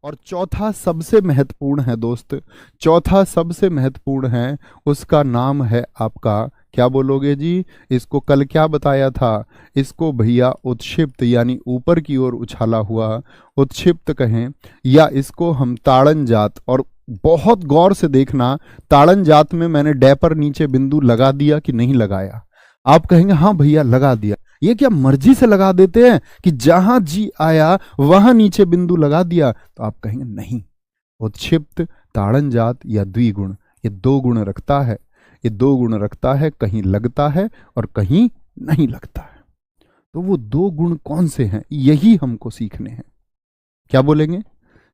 और चौथा सबसे महत्वपूर्ण है दोस्त, चौथा सबसे महत्वपूर्ण है, उसका नाम है आपका, क्या बोलोगे जी? इसको कल क्या बताया था? इसको भैया उत्क्षिप्त यानी ऊपर की ओर उछाला हुआ उत्क्षिप्त कहें, या इसको हम ताड़न जात। और बहुत गौर से देखना, ताड़न जात में मैंने डे पर नीचे बिंदु लगा दिया कि नहीं लगाया? आप कहेंगे हाँ भैया लगा दिया। ये क्या मर्जी से लगा देते हैं कि जहां जी आया वहां नीचे बिंदु लगा दिया? तो आप कहेंगे नहीं, उत्क्षिप्त ताड़न जात या द्विगुण, ये दो गुण रखता है, ये दो गुण रखता है, कहीं लगता है और कहीं नहीं लगता है। तो वो दो गुण कौन से हैं, यही हमको सीखने हैं। क्या बोलेंगे?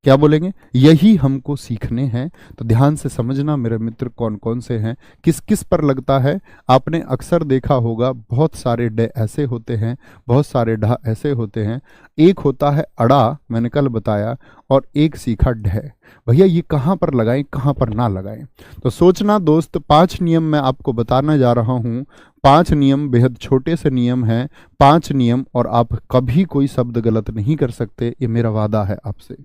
क्या बोलेंगे? यही हमको सीखने हैं। तो ध्यान से समझना मेरे मित्र, कौन कौन से हैं, किस किस पर लगता है। आपने अक्सर देखा होगा बहुत सारे डे ऐसे होते हैं, बहुत सारे ढा ऐसे होते हैं। एक होता है अड़ा, मैंने कल बताया, और एक सीखा ढे। भैया ये कहाँ पर लगाएं, कहाँ पर ना लगाएं? तो सोचना दोस्त, 5 नियम मैं आपको बताने जा रहा हूँ। 5 नियम बेहद छोटे से नियम हैं, 5 नियम, और आप कभी कोई शब्द गलत नहीं कर सकते, ये मेरा वादा है आपसे।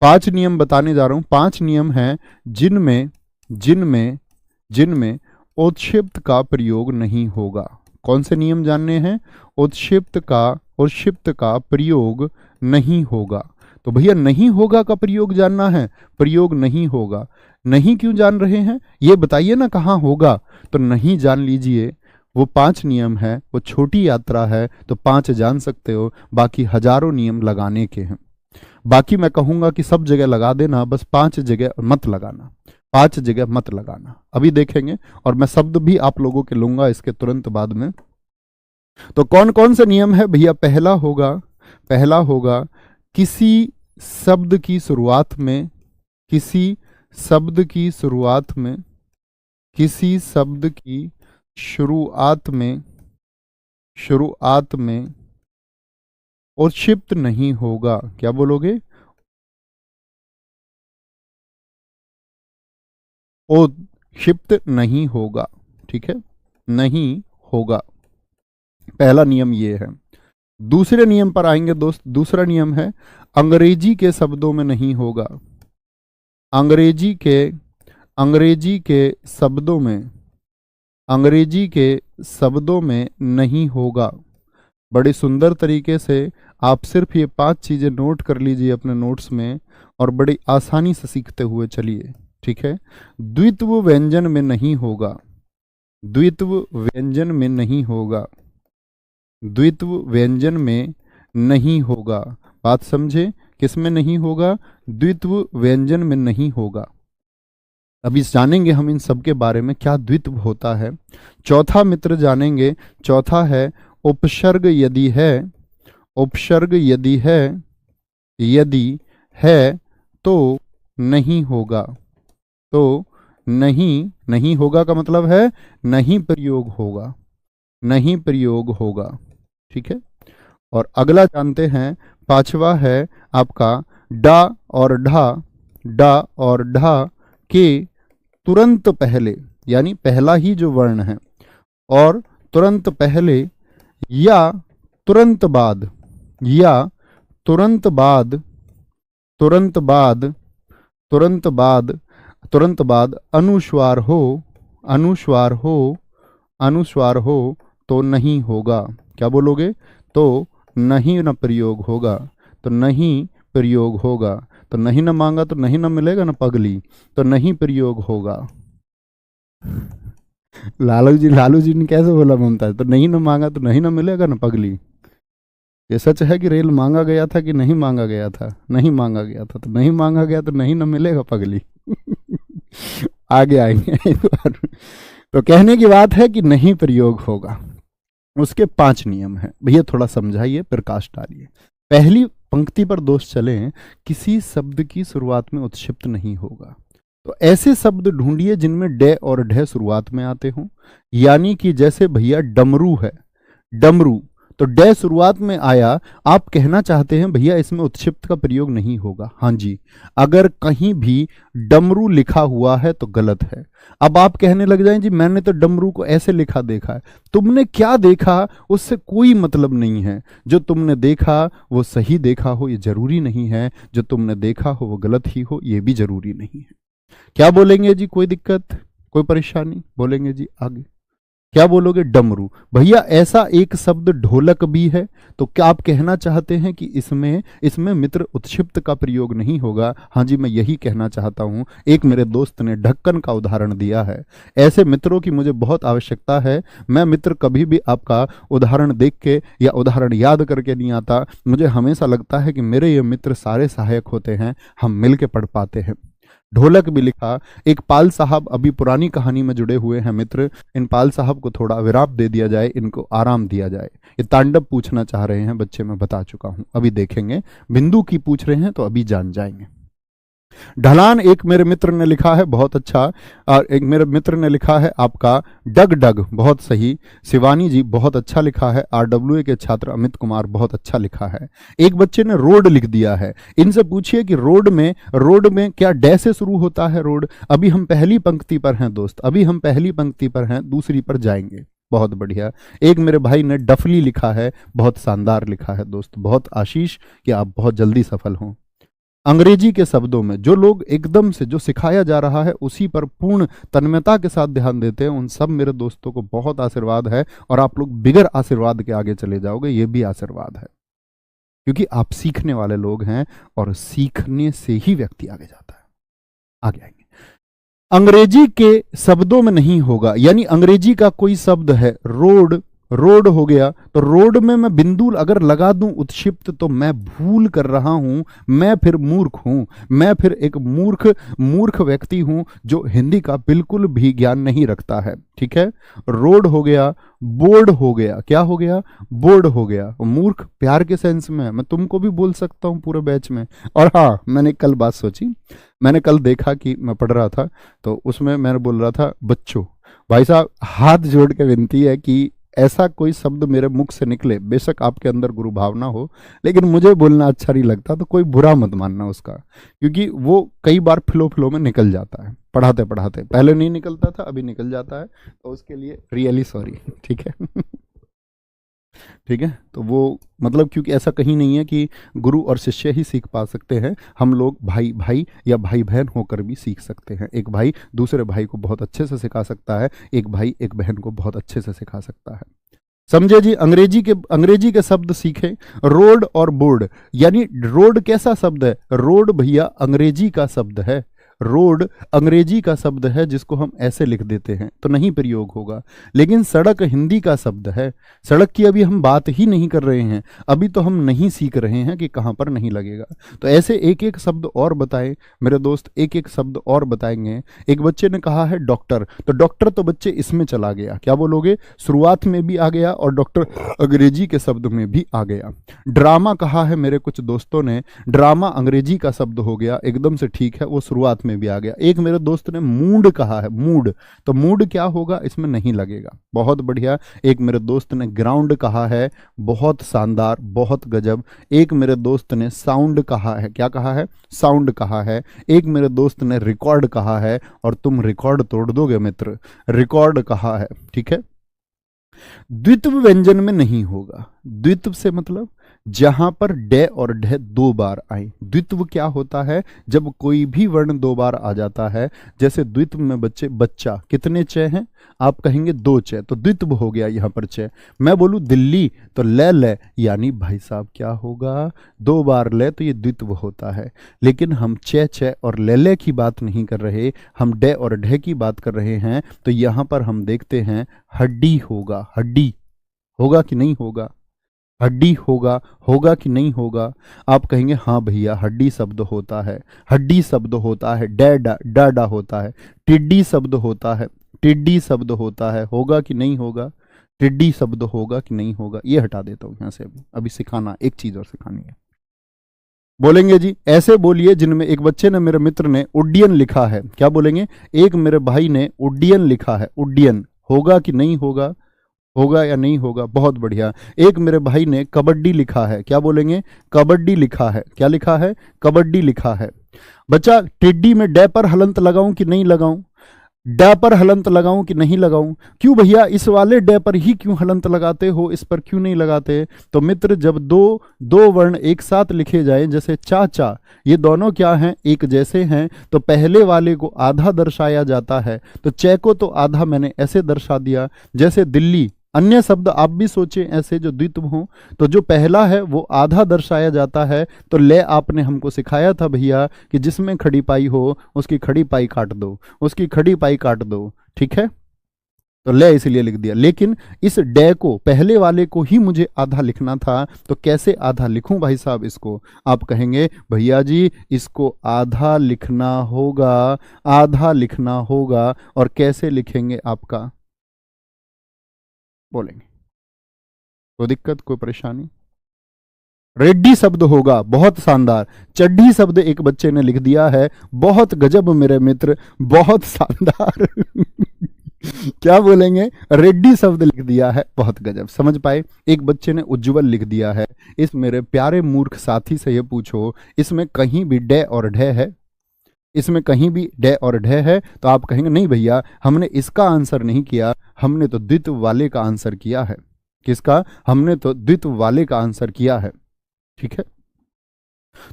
5 नियम बताने जा रहा हूं। 5 नियम हैं जिनमें जिनमें जिनमें उत्क्षिप्त का प्रयोग नहीं होगा। कौन से नियम जानने हैं? उत्क्षिप्त का प्रयोग नहीं होगा। तो भैया नहीं होगा का प्रयोग जानना है, प्रयोग नहीं होगा। नहीं क्यों जान रहे हैं ये बताइए ना, कहाँ होगा? तो नहीं जान लीजिए, वो 5 नियम है, वो छोटी यात्रा है, तो 5 जान सकते हो, बाकी हजारों नियम लगाने के हैं। बाकी मैं कहूंगा कि सब जगह लगा देना, बस 5 जगह मत लगाना, 5 जगह मत लगाना। अभी देखेंगे, और मैं शब्द भी आप लोगों के लूंगा इसके तुरंत बाद में। तो कौन कौन से नियम है भैया? पहला होगा किसी शब्द की शुरुआत में, किसी शब्द की शुरुआत में, किसी शब्द की शुरुआत में उत्क्षिप्त नहीं होगा। क्या बोलोगे? उत्क्षिप्त नहीं होगा, ठीक है, नहीं होगा। पहला नियम ये है। दूसरे नियम पर आएंगे दोस्त। दूसरा नियम है अंग्रेजी के शब्दों में नहीं होगा। अंग्रेजी के शब्दों में, अंग्रेजी के शब्दों में नहीं होगा। बड़े सुंदर तरीके से आप सिर्फ ये 5 चीजें नोट कर लीजिए अपने नोट्स में, और बड़ी आसानी से सीखते हुए चलिए, ठीक है। द्वित्व व्यंजन में नहीं होगा, द्वित्व व्यंजन में नहीं होगा, द्वित्व व्यंजन में नहीं होगा। बात समझे, किस में नहीं होगा? द्वित्व व्यंजन में नहीं होगा। अभी जानेंगे हम इन सब के बारे में, क्या द्वित्व होता है। चौथा मित्र जानेंगे, चौथा है उपसर्ग यदि है, उपसर्ग यदि है तो नहीं होगा। तो नहीं होगा का मतलब है नहीं प्रयोग होगा, नहीं प्रयोग होगा, ठीक है। और अगला जानते हैं, पांचवा है आपका डा और ढा के तुरंत पहले, यानी पहला ही जो वर्ण है, और तुरंत पहले या तुरंत बाद, या तुरंत बाद, तुरंत बाद, तुरंत बाद, तुरंत बाद अनुस्वार हो, अनुस्वार हो, अनुस्वार हो तो नहीं होगा। क्या बोलोगे? तो नहीं न प्रयोग होगा, तो नहीं प्रयोग होगा। तो नहीं न मांगा तो नहीं न मिलेगा ना पगली, तो नहीं प्रयोग होगा। लालू जी ने कैसे बोला ममता है? तो नहीं न मांगा तो नहीं न मिलेगा ना पगली। ये सच है कि रेल मांगा गया था कि नहीं मांगा गया था? नहीं मांगा गया था, तो नहीं मांगा गया तो नहीं न मिलेगा पगली। आगे आएंगे एक बार। तो कहने की बात है कि नहीं प्रयोग होगा। उसके 5 नियम हैं भैया, थोड़ा समझाइए, प्रकाश डालिए। पहली पंक्ति पर दोस्त चलें, किसी शब्द की शुरुआत में उत्क्षिप्त नहीं होगा। तो ऐसे शब्द ढूंढिए जिनमें डे और ढे शुरुआत में आते हों। यानी कि जैसे भैया डमरू है, डमरू, तो डे शुरुआत में आया, आप कहना चाहते हैं भैया इसमें उत्क्षिप्त का प्रयोग नहीं होगा। हाँ जी, अगर कहीं भी डमरू लिखा हुआ है तो गलत है। अब आप कहने लग जाएं जी मैंने तो डमरू को ऐसे लिखा देखा है। तुमने क्या देखा उससे कोई मतलब नहीं है। जो तुमने देखा वो सही देखा हो ये जरूरी नहीं है, जो तुमने देखा हो वो गलत ही हो ये भी जरूरी नहीं है। क्या बोलेंगे जी, कोई दिक्कत, कोई परेशानी? बोलेंगे जी आगे क्या बोलोगे? डमरू। भैया ऐसा एक शब्द ढोलक भी है, तो क्या आप कहना चाहते हैं कि इसमें मित्र उत्क्षिप्त का प्रयोग नहीं होगा? हाँ जी, मैं यही कहना चाहता हूं। एक मेरे दोस्त ने ढक्कन का उदाहरण दिया है। ऐसे मित्रों की मुझे बहुत आवश्यकता है। मैं मित्र कभी भी आपका उदाहरण देख के या उदाहरण याद करके नहीं आता। मुझे हमेशा लगता है कि मेरे ये मित्र सारे सहायक होते हैं, हम मिल के पढ़ पाते हैं। ढोलक भी लिखा। एक पाल साहब अभी पुरानी कहानी में जुड़े हुए हैं मित्र, इन पाल साहब को थोड़ा विराम दे दिया जाए, इनको आराम दिया जाए। ये तांडव पूछना चाह रहे हैं बच्चे, मैं बता चुका हूं, अभी देखेंगे। बिंदु की पूछ रहे हैं तो अभी जान जाएंगे। ढलान एक मेरे मित्र ने लिखा है, बहुत अच्छा। और एक मेरे मित्र ने लिखा है आपका डग डग, बहुत सही। शिवानी जी बहुत अच्छा लिखा है। RWA के छात्र अमित कुमार बहुत अच्छा लिखा है। एक बच्चे ने रोड लिख दिया है। इनसे पूछिए कि रोड में क्या डे से शुरू होता है रोड? अभी हम पहली पंक्ति पर हैं दोस्त, अभी हम पहली पंक्ति पर हैं, दूसरी पर जाएंगे। बहुत बढ़िया। एक मेरे भाई ने डफली लिखा है, बहुत शानदार लिखा है दोस्त, बहुत आशीष कि आप बहुत जल्दी सफल हों। अंग्रेजी के शब्दों में जो लोग एकदम से जो सिखाया जा रहा है उसी पर पूर्ण तन्मयता के साथ ध्यान देते हैं, उन सब मेरे दोस्तों को बहुत आशीर्वाद है। और आप लोग बिगर आशीर्वाद के आगे चले जाओगे, ये भी आशीर्वाद है, क्योंकि आप सीखने वाले लोग हैं और सीखने से ही व्यक्ति आगे जाता है। आगे आएंगे। अंग्रेजी के शब्दों में नहीं होगा, यानी अंग्रेजी का कोई शब्द है रोड, रोड हो गया, तो रोड में मैं बिंदु अगर लगा दूं उत्क्षिप्त तो मैं भूल कर रहा हूं, मैं फिर मूर्ख हूं, मैं फिर एक मूर्ख व्यक्ति हूं जो हिंदी का बिल्कुल भी ज्ञान नहीं रखता है। ठीक है, रोड हो गया, बोर्ड हो गया, क्या हो गया? बोर्ड हो गया। मूर्ख प्यार के सेंस में, मैं तुमको भी बोल सकता हूं पूरे बैच में। और हाँ, मैंने कल बात सोची, मैंने कल देखा कि मैं पढ़ रहा था तो उसमें मैंने बोल रहा था बच्चों, भाई साहब हाथ जोड़ के विनती है कि ऐसा कोई शब्द मेरे मुख से निकले, बेशक आपके अंदर गुरु भावना हो, लेकिन मुझे बोलना अच्छा नहीं लगता, तो कोई बुरा मत मानना उसका, क्योंकि वो कई बार फ्लो में निकल जाता है। पढ़ाते पढ़ाते पहले नहीं निकलता था, अभी निकल जाता है, तो उसके लिए रियली सॉरी। ठीक है ठीक है, तो वो मतलब क्योंकि ऐसा कहीं नहीं है कि गुरु और शिष्य ही सीख पा सकते हैं, हम लोग भाई भाई या भाई बहन होकर भी सीख सकते हैं। एक भाई दूसरे भाई को बहुत अच्छे से सिखा सकता है, एक भाई एक बहन को बहुत अच्छे से सिखा सकता है। समझे जी? अंग्रेजी के शब्द सीखे। रोड और बोर्ड, यानी रोड कैसा शब्द है? रोड भैया अंग्रेजी का शब्द है। रोड अंग्रेजी का शब्द है जिसको हम ऐसे लिख देते हैं तो नहीं प्रयोग होगा। लेकिन सड़क हिंदी का शब्द है। सड़क की अभी हम बात ही नहीं कर रहे हैं, अभी तो हम नहीं सीख रहे हैं कि कहाँ पर नहीं लगेगा। तो ऐसे एक एक शब्द और बताएं मेरे दोस्त, एक एक शब्द और बताएंगे। एक बच्चे ने कहा है डॉक्टर, तो डॉक्टर तो बच्चे इसमें चला गया, क्या बोलोगे? शुरुआत में भी आ गया और डॉक्टर अंग्रेजी के शब्द में भी आ गया। ड्रामा कहा है मेरे कुछ दोस्तों ने, ड्रामा अंग्रेजी का शब्द हो गया, एकदम से ठीक है, वो शुरुआत में भी आ गया। एक मेरे दोस्त ने मूड कहा है, मूड, तो मूड क्या होगा? इसमें नहीं लगेगा। बहुत बढ़िया। एक मेरे दोस्त ने ग्राउंड कहा है, बहुत शानदार, बहुत गजब। एक मेरे दोस्त ने साउंड कहा है, क्या कहा है? साउंड कहा है। एक मेरे दोस्त ने रिकॉर्ड कहा है, और तुम रिकॉर्ड तोड़ दोगे मित्र, रिकॉर्ड कहा है। ठीक है, द्वित्व व्यंजन में नहीं होगा। द्वित्व से मतलब जहां पर डे और ढे दो बार आए। द्वित्व क्या होता है? जब कोई भी वर्ण दो बार आ जाता है। जैसे द्वित्व में बच्चे, बच्चा, कितने च हैं? आप कहेंगे 2 च, तो द्वित्व हो गया यहां पर च। मैं बोलूं दिल्ली तो ले, यानी भाई साहब क्या होगा? 2 बार ले, तो ये द्वित्व होता है। लेकिन हम च और ले की बात नहीं कर रहे, हम डे और ढे की बात कर रहे हैं। तो यहां पर हम देखते हैं हड्डी होगा। हड्डी होगा कि नहीं होगा? हड्डी होगा कि नहीं होगा? आप कहेंगे हाँ भैया हड्डी शब्द होता है, हड्डी शब्द होता है, डाडा होता है, टिड्डी शब्द होता है, टिड्डी शब्द होता है, होगा कि नहीं होगा? टिड्डी शब्द होगा कि नहीं होगा? ये हटा देता हूं यहां से। अभी सिखाना, एक चीज और सिखानी है। बोलेंगे जी ऐसे बोलिए जिनमें, एक बच्चे ने, मेरे मित्र ने उड्डयन लिखा है, क्या बोलेंगे? एक मेरे भाई ने उड्डयन लिखा है, उड्डयन होगा कि नहीं होगा? होगा या नहीं होगा? बहुत बढ़िया। एक मेरे भाई ने कबड्डी लिखा है, क्या बोलेंगे? कबड्डी लिखा है। क्या लिखा है? कबड्डी लिखा है। बच्चा, टिड्डी में डे पर हलंत लगाऊं कि नहीं लगाऊं? डे पर हलंत लगाऊं कि नहीं लगाऊं? क्यों भैया, इस वाले डे पर ही क्यों हलंत लगाते हो, इस पर क्यों नहीं लगाते? तो मित्र, जब दो दो वर्ण एक साथ लिखे जाए, जैसे चाचा, ये दोनों क्या हैं? एक जैसे हैं, तो पहले वाले को आधा दर्शाया जाता है। तो चे को तो आधा मैंने ऐसे दर्शा दिया, जैसे दिल्ली। अन्य शब्द आप भी सोचें ऐसे जो द्वित्व हों, तो जो पहला है वो आधा दर्शाया जाता है। तो ले आपने हमको सिखाया था भैया कि जिसमें खड़ी पाई हो उसकी खड़ी पाई काट दो, उसकी खड़ी पाई काट दो, ठीक है? तो ले इसलिए लिख दिया। लेकिन इस डे को, पहले वाले को ही मुझे आधा लिखना था, तो कैसे आधा लिखूं भाई साहब इसको? आप कहेंगे भैया जी इसको आधा लिखना होगा, आधा लिखना होगा। और कैसे लिखेंगे आपका? बोलेंगे। कोई दिक्कत, कोई परेशानी? रेड्डी शब्द होगा, बहुत शानदार। चड्ढी शब्द एक बच्चे ने लिख दिया है, बहुत गजब मेरे मित्र, बहुत शानदार। क्या बोलेंगे? रेड्डी शब्द लिख दिया है, बहुत गजब। समझ पाए? एक बच्चे ने उज्जवल लिख दिया है। इस मेरे प्यारे मूर्ख साथी से ये पूछो, इसमें कहीं भी डे और ढे है? इसमें कहीं भी डे और ढे है? तो आप कहेंगे नहीं भैया, हमने इसका आंसर नहीं किया, हमने तो द्वित्व वाले का आंसर किया है। किसका? हमने तो द्वित्व वाले का आंसर किया है, ठीक है?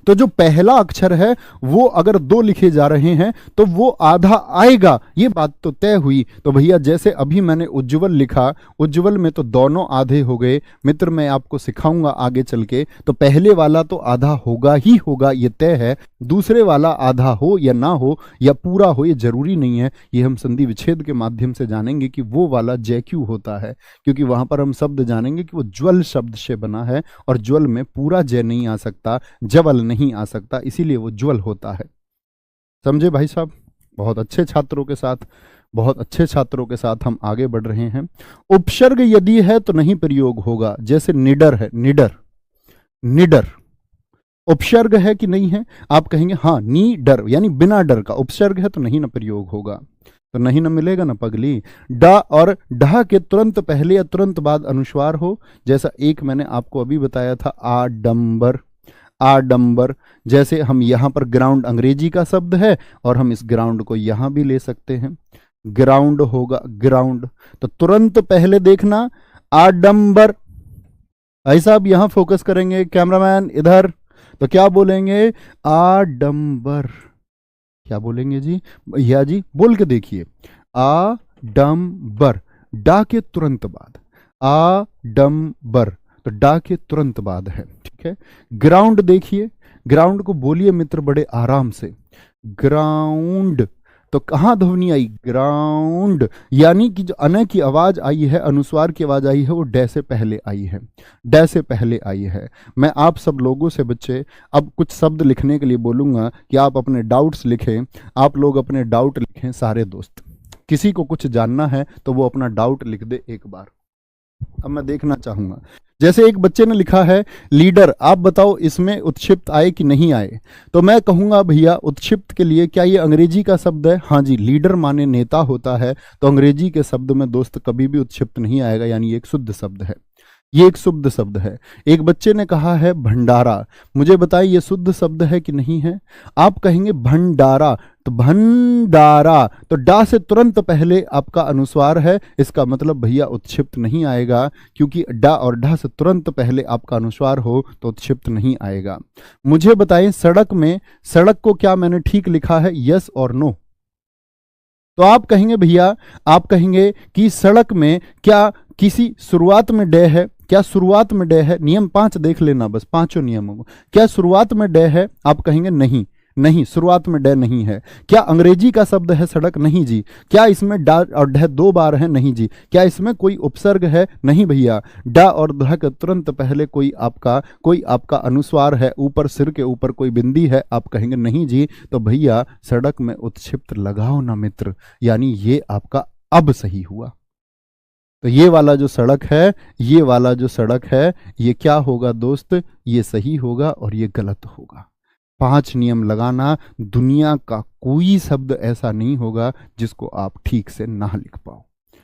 तो जो पहला अक्षर है वो अगर दो लिखे जा रहे हैं तो वो आधा आएगा, ये बात तो तय हुई। तो भैया जैसे अभी मैंने उज्जवल लिखा, उज्जवल में तो दोनों आधे हो गए। मित्र, मैं आपको सिखाऊंगा आगे चल के, तो पहले वाला तो आधा होगा ही होगा, ये तय है। दूसरे वाला आधा हो या ना हो या पूरा हो, ये जरूरी नहीं है। ये हम संधि विच्छेद के माध्यम से जानेंगे कि वो वाला जय क्यों होता है, क्योंकि वहां पर हम शब्द जानेंगे कि वो ज्वल शब्द से बना है, और ज्वल में पूरा जय नहीं आ सकता, जबल नहीं आ सकता, इसीलिए वो ज्वल होता है। समझे भाई साहब? बहुत अच्छे छात्रों के साथ, बहुत अच्छे छात्रों के साथ हम आगे बढ़ रहे हैं। उपसर्ग यदि है तो नहीं प्रयोग होगा, जैसे निडर है, निडर, निडर उपसर्ग है कि नहीं है? आप कहेंगे हाँ, नी डर यानी बिना डर का उपसर्ग है, तो नहीं ना प्रयोग होगा, तो नहीं ना मिलेगा ना पगली। डा और डा के तुरंत पहले या तुरंत बाद अनुस्वार हो, जैसा एक मैंने आपको अभी बताया था, आडंबर, आडंबर। जैसे हम यहां पर ग्राउंड अंग्रेजी का शब्द है, और हम इस ग्राउंड को यहां भी ले सकते हैं, ग्राउंड होगा, ग्राउंड। तो तुरंत पहले देखना आडंबर। भाई साहब यहां फोकस करेंगे, कैमरामैन इधर। तो क्या बोलेंगे? आडंबर। क्या बोलेंगे जी? भैया जी बोल के देखिए, आडंबर, डा के तुरंत बाद, आडंबर, तो डा के तुरंत बाद है, ठीक है? ग्राउंड देखिए, ग्राउंड को बोलिए मित्र बड़े आराम से, ग्राउंड। तो कहां ध्वनि आई? ग्राउंड। यानी कि जो अन की आवाज आई है, अनुस्वार की आवाज आई है, वो डे से पहले आई है, डे से पहले आई है। मैं आप सब लोगों से बच्चे अब कुछ शब्द लिखने के लिए बोलूंगा कि आप अपने डाउट्स लिखें, आप लोग अपने डाउट लिखें। सारे दोस्त, किसी को कुछ जानना है तो वो अपना डाउट लिख दे एक बार। अब मैं देखना चाहूंगा, जैसे एक बच्चे ने लिखा है लीडर, आप बताओ इसमें उत्क्षिप्त आए कि नहीं आए? तो मैं कहूंगा भैया उत्क्षिप्त के लिए क्या ये अंग्रेजी का शब्द है? हाँ जी, लीडर माने नेता होता है, तो अंग्रेजी के शब्द में दोस्त कभी भी उत्क्षिप्त नहीं आएगा, यानी एक शुद्ध शब्द है, ये एक शुद्ध शब्द है। एक बच्चे ने कहा है भंडारा, मुझे बताइए ये शुद्ध शब्द है कि नहीं है? आप कहेंगे भंडारा, तो भंडारा, तो डा से तुरंत पहले आपका अनुस्वार है, इसका मतलब भैया उत्क्षिप्त नहीं आएगा, क्योंकि डा और डा से तुरंत पहले आपका अनुस्वार हो तो उत्क्षिप्त नहीं आएगा। मुझे बताइए सड़क में, सड़क को क्या मैंने ठीक लिखा है, यस और नो? तो आप कहेंगे भैया, आप कहेंगे कि सड़क में क्या किसी शुरुआत में डे है? क्या शुरुआत में डे है? नियम 5 देख लेना बस, पांचों नियमों को। क्या शुरुआत में डे है? आप कहेंगे नहीं, नहीं शुरुआत में डे नहीं है। क्या अंग्रेजी का शब्द है सड़क? नहीं जी। क्या इसमें डा और डे 2 बार है? नहीं जी। क्या इसमें कोई उपसर्ग है? नहीं भैया। डा और ध के तुरंत पहले कोई आपका अनुस्वार है, ऊपर सिर के ऊपर कोई बिंदी है? आप कहेंगे नहीं जी। तो भैया सड़क में उत्क्षिप्त लगाओ ना मित्र, यानी ये आपका अब सही हुआ। तो ये वाला जो सड़क है, ये वाला जो सड़क है, ये क्या होगा दोस्त? ये सही होगा और ये गलत होगा। 5 नियम लगाना, दुनिया का कोई शब्द ऐसा नहीं होगा जिसको आप ठीक से ना लिख पाओ।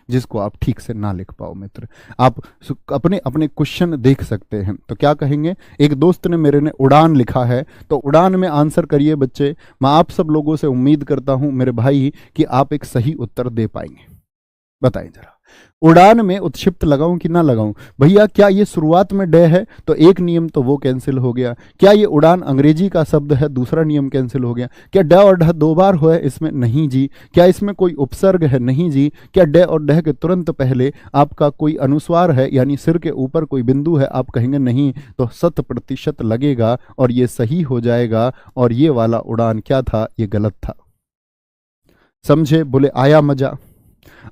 जिसको आप ठीक से ना लिख पाओ मित्र। आप अपने अपने क्वेश्चन देख सकते हैं। तो क्या कहेंगे, एक दोस्त ने मेरे ने उड़ान लिखा है, तो उड़ान में आंसर करिए बच्चे। मैं आप सब लोगों से उम्मीद करता हूं मेरे भाई कि आप एक सही उत्तर दे पाएंगे। बताइए जरा, उड़ान में उत्क्षिप्त लगाऊं कि ना लगाऊं? भैया क्या ये शुरुआत में डे है तो एक नियम तो वो कैंसिल हो गया। क्या ये उड़ान अंग्रेजी का शब्द है, दूसरा नियम कैंसिल हो गया। क्या ड और ढ दो बार हुआ है इसमें? नहीं जी। क्या इसमें कोई उपसर्ग है? नहीं जी। क्या ड और ढ के तुरंत पहले आपका कोई अनुस्वार है, यानी सिर के ऊपर कोई बिंदु है? आप कहेंगे नहीं, तो 100% लगेगा और ये सही हो जाएगा। और ये वाला उड़ान क्या था, ये गलत था। समझे? बोले आया मजा?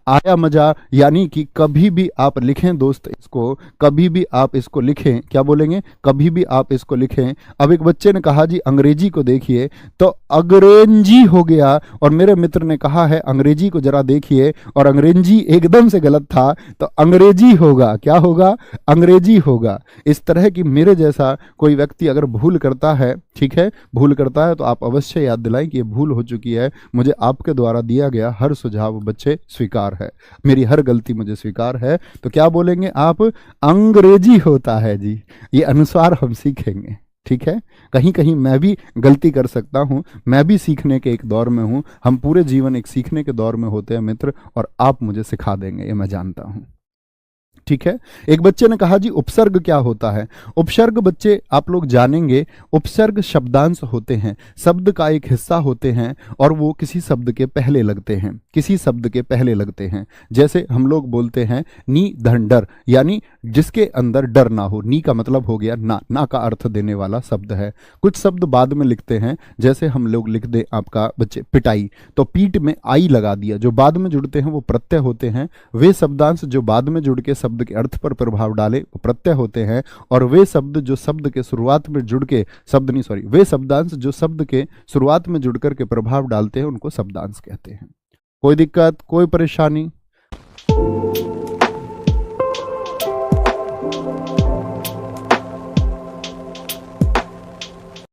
आया मजा। यानी कि कभी भी आप लिखें दोस्त इसको, कभी भी आप इसको लिखें, क्या बोलेंगे, कभी भी आप इसको लिखें। अब एक बच्चे ने कहा जी अंग्रेजी को देखिए, तो अंग्रेजी हो गया। और मेरे मित्र ने कहा है अंग्रेजी को जरा देखिए, और अंग्रेजी एकदम से गलत था, तो अंग्रेजी होगा। क्या होगा? अंग्रेजी होगा। इस तरह की मेरे जैसा कोई व्यक्ति अगर भूल करता है, ठीक है, भूल करता है, तो आप अवश्य याद दिलाएं कि ये भूल हो चुकी है। मुझे आपके द्वारा दिया गया हर सुझाव बच्चे स्वीकार है, मेरी हर गलती मुझे स्वीकार है। तो क्या बोलेंगे आप? अंग्रेजी होता है जी। ये अनुस्वार हम सीखेंगे, ठीक है। कहीं कहीं मैं भी गलती कर सकता हूं, मैं भी सीखने के एक दौर में हूं। हम पूरे जीवन एक सीखने के दौर में होते हैं मित्र, और आप मुझे सिखा देंगे, ये मैं जानता हूं, ठीक है। एक बच्चे ने कहा जी उपसर्ग क्या होता है? उपसर्ग बच्चे आप लोग जानेंगे, उपसर्ग शब्दांश होते हैं, शब्द का एक हिस्सा होते हैं, और वो किसी शब्द के पहले लगते हैं, किसी शब्द के पहले लगते हैं। जैसे हम लोग बोलते हैं नी धन डर, यानी जिसके अंदर डर ना हो। नी का मतलब हो गया ना, ना का अर्थ देने वाला शब्द है। कुछ शब्द बाद में लिखते हैं, जैसे हम लोग लिख दे आपका बच्चे पिटाई, तो पीठ में आई लगा दिया। जो बाद में जुड़ते हैं वो प्रत्यय होते हैं। वे शब्दांश जो बाद में जुड़ के शब्द के अर्थ पर प्रभाव डाले वो प्रत्यय होते हैं। और वे शब्द जो शब्द के शुरुआत में जुड़ के वे शब्दांश जो शब्द के शुरुआत में जुड़ करके प्रभाव डालते हैं उनको शब्दांश कहते हैं। कोई दिक्कत, कोई परेशानी?